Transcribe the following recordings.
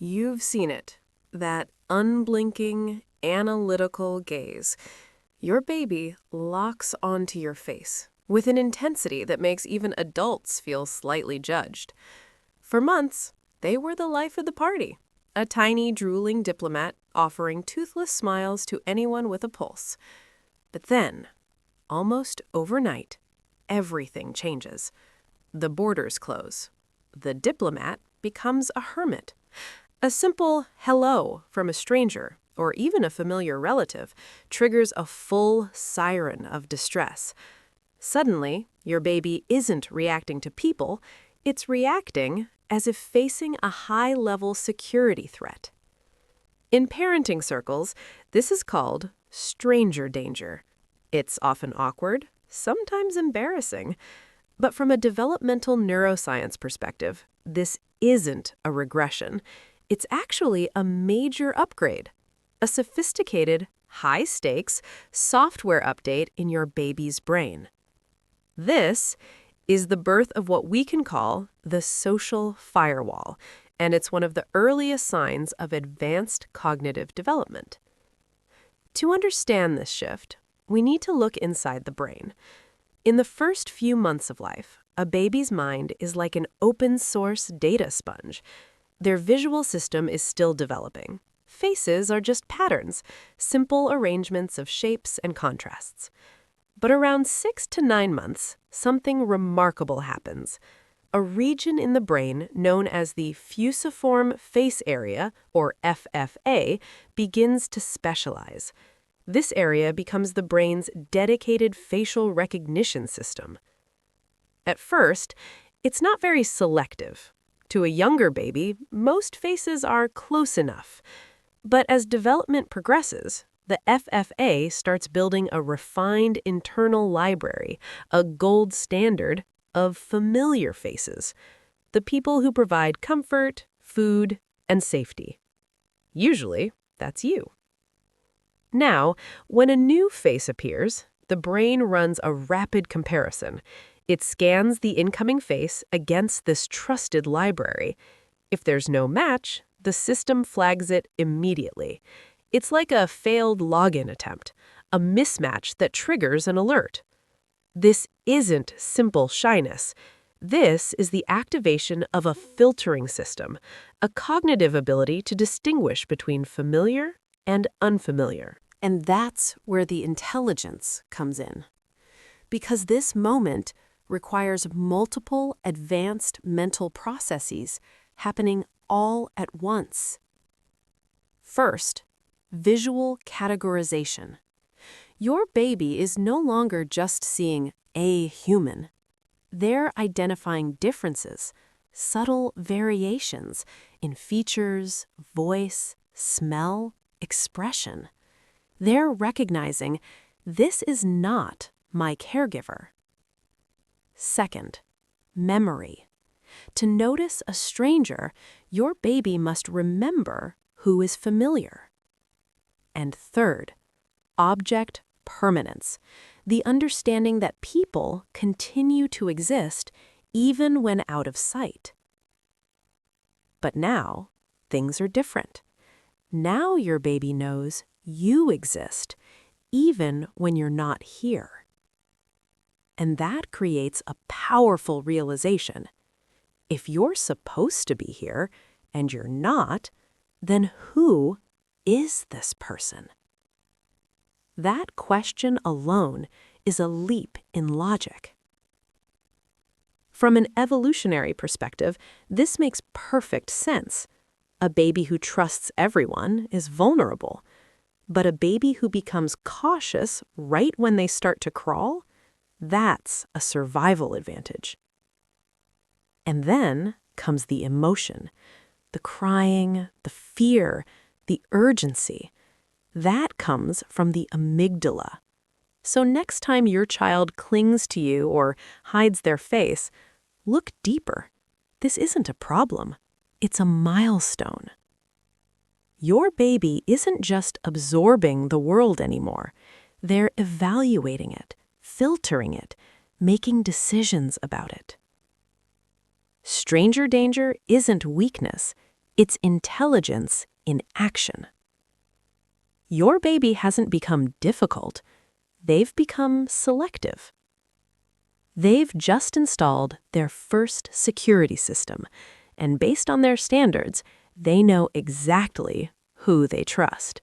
You've seen it. That unblinking, analytical gaze. Your baby locks onto your face with an intensity that makes even adults feel slightly judged. For months, they were the life of the party, a tiny, drooling diplomat offering toothless smiles to anyone with a pulse. But then, almost overnight, everything changes. The borders close. The diplomat becomes a hermit. A simple hello from a stranger, or even a familiar relative, triggers a full siren of distress. Suddenly, your baby isn't reacting to people, it's reacting as if facing a high-level security threat. In parenting circles, this is called stranger danger. It's often awkward, sometimes embarrassing, but from a developmental neuroscience perspective, this isn't a regression. It's actually a major upgrade, a sophisticated, high-stakes software update in your baby's brain. This is the birth of what we can call the social firewall, and it's one of the earliest signs of advanced cognitive development. To understand this shift, we need to look inside the brain. In the first few months of life, a baby's mind is like an open-source data sponge. Their visual system is still developing. Faces are just patterns, simple arrangements of shapes and contrasts. But around 6 to 9 months, something remarkable happens. A region in the brain known as the Fusiform Face Area, or FFA, begins to specialize. This area becomes the brain's dedicated facial recognition system. At first, it's not very selective. To a younger baby, most faces are close enough. But as development progresses, the FFA starts building a refined internal library, a gold standard of familiar faces, the people who provide comfort, food, and safety. Usually, that's you. Now, when a new face appears, the brain runs a rapid comparison. It scans the incoming face against this trusted library. If there's no match, the system flags it immediately. It's like a failed login attempt, a mismatch that triggers an alert. This isn't simple shyness. This is the activation of a filtering system, a cognitive ability to distinguish between familiar and unfamiliar. And that's where the intelligence comes in. Because this moment requires multiple advanced mental processes happening all at once. First, visual categorization. Your baby is no longer just seeing a human. They're identifying differences, subtle variations in features, voice, smell, expression. They're recognizing this is not my caregiver. Second, memory. To notice a stranger, your baby must remember who is familiar. And third, object permanence, the understanding that people continue to exist even when out of sight. But now, things are different. Now your baby knows you exist, even when you're not here. And that creates a powerful realization. If you're supposed to be here and you're not, then who is this person? That question alone is a leap in logic. From an evolutionary perspective, this makes perfect sense. A baby who trusts everyone is vulnerable, but a baby who becomes cautious right when they start to crawl, that's a survival advantage. And then comes the emotion, the crying, the fear, the urgency. That comes from the amygdala. So next time your child clings to you or hides their face, look deeper. This isn't a problem. It's a milestone. Your baby isn't just absorbing the world anymore. They're evaluating it, filtering it, making decisions about it. Stranger danger isn't weakness. It's intelligence in action. Your baby hasn't become difficult. They've become selective. They've just installed their first security system, and based on their standards, they know exactly who they trust.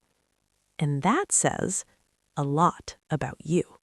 And that says a lot about you.